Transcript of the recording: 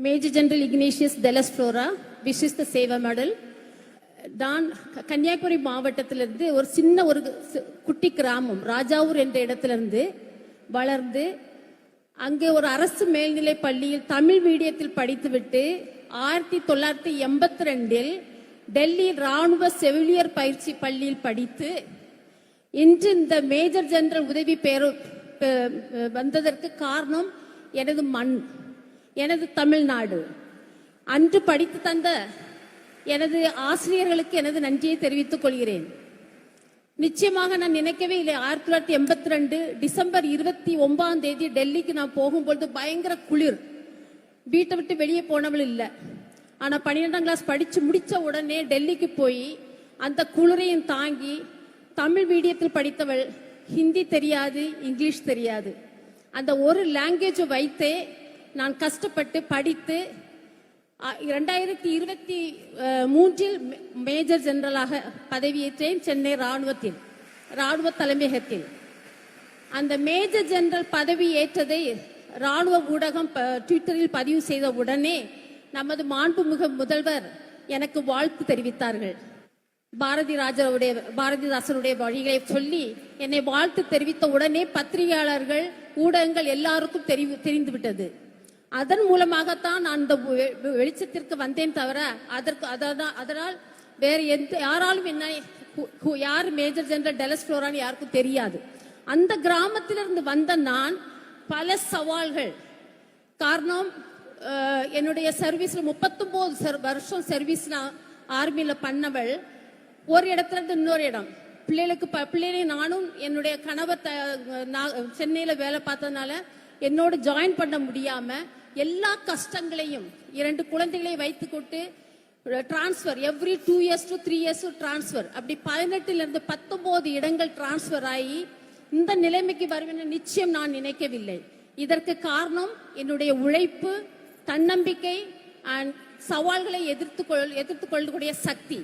Major General Ignatius Delas Flora, Vishista Seva Medal. நான் கன்னியாகுமரி மாவட்டத்திலிருந்து ஒரு சின்ன ஒரு குட்டி கிராமம் ராஜாவூர் என்ற இடத்திலிருந்து வளர்ந்து அங்கே ஒரு அரசு மேல்நிலை பள்ளியில் தமிழ் மீடியத்தில் படித்துவிட்டு 1982 டெல்லி ராணுவ செவிலியர் பயிற்சி பள்ளியில் படித்து இன்று இந்த மேஜர் ஜெனரல் உதவி வந்ததற்கு காரணம் எனது மண், எனது தமிழ்நாடு. அன்று படித்து தந்த எனது ஆசிரியர்களுக்கு எனது நன்றியை தெரிவித்துக் கொள்கிறேன். நிச்சயமாக நான் நினைக்கவே இல்லை. 1982 டிசம்பர் 29 டெல்லிக்கு நான் போகும்பொழுது பயங்கர குளிர், வீட்டை விட்டு வெளியே போனவள் இல்லை. ஆனா 12ஆம் கிளாஸ் படிச்சு முடிச்ச உடனே டெல்லிக்கு போய் அந்த குளிரையும் தாங்கி தமிழ் மீடியத்தில் படித்தவள். ஹிந்தி தெரியாது, இங்கிலீஷ் தெரியாது. அந்த ஒரு லாங்குவேஜ் வைத்தே நான் கஷ்டப்பட்டு படித்து 2023 மேஜர் ஜெனரலாக பதவியேற்றேன் சென்னை ராணுவ தலைமையகத்தில். அந்த மேஜர் ஜெனரல் பதவி ஏற்றதை ராணுவ ஊடகம் ட்விட்டரில் பதிவு செய்த உடனே நமது மாண்புமிகு முதல்வர் எனக்கு வாழ்த்து தெரிவித்தார்கள். பாரதிதாசனுடைய வழிகளை சொல்லி என்னை வாழ்த்து தெரிவித்த உடனே பத்திரிகையாளர்கள், ஊடகங்கள் எல்லாருக்கும் தெரிந்துவிட்டது. அதன் மூலமாகத்தான் நான் இந்த வெளிச்சத்திற்கு வந்தேன் தவிர அதனால் வேறு யாராலும் என்ன யார் மேஜர் ஜெனரல் டெலஸ் ஃப்ளோரான்னு யாருக்கும் தெரியாது. அந்த கிராமத்திலிருந்து வந்த நான் பல சவால்கள் காரணம், என்னுடைய சர்வீஸ்ல 39 வருஷம் சர்வீஸ் ஆர்மியில பண்ணவள். ஒரு இடத்துல இருந்து இன்னொரு இடம், பிள்ளைகளை நானும் என்னுடைய கணவர் சென்னையில வேலை பார்த்ததுனால என்னோட ஜாயின் பண்ண முடியாம எல்லா கஷ்டங்களையும் 2 குழந்தைகளை வைத்துக்கொண்டு transfer every 2 years to 3 years transfer, அப்படி 18 இருந்து 19 இடங்கள் டிரான்ஸ்பர் ஆகி இந்த நிலைமைக்கு வருவேன் நிச்சயம் நான் நினைக்கவில்லை. இதற்கு காரணம் என்னுடைய உழைப்பு, தன்னம்பிக்கை அண்ட் சவால்களை எதிர்த்து கொள்ளக்கூடிய சக்தி.